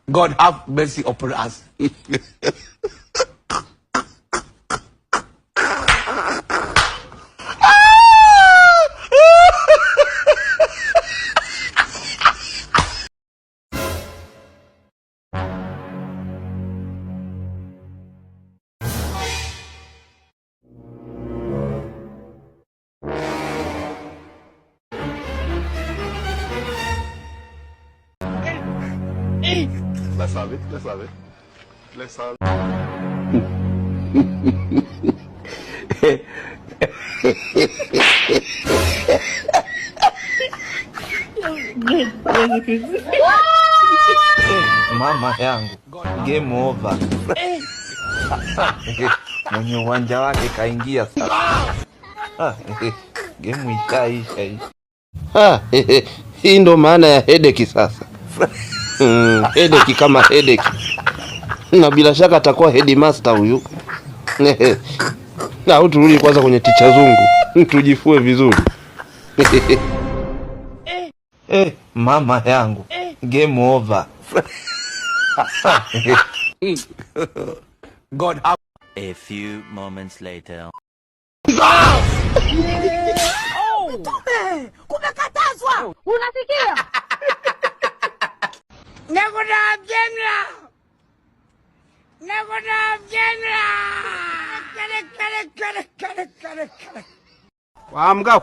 God have mercy upon us. Let's have it. Let's have it. Let's have it. Mama yangu, game over. Mwenye uwanja wake kaingia sasa. Game ishaisha. Hii ndo maana ya headache sasa. Headache kama headache. Na bila shaka atakuwa headmaster huyu. Na turudi kwanza kwenye ticha zungu. Tujifue vizuri. Mama yangu, game over. God have... A few moments later. Kumekatazwa. Unasikia? Nakuda jenla. Waamka.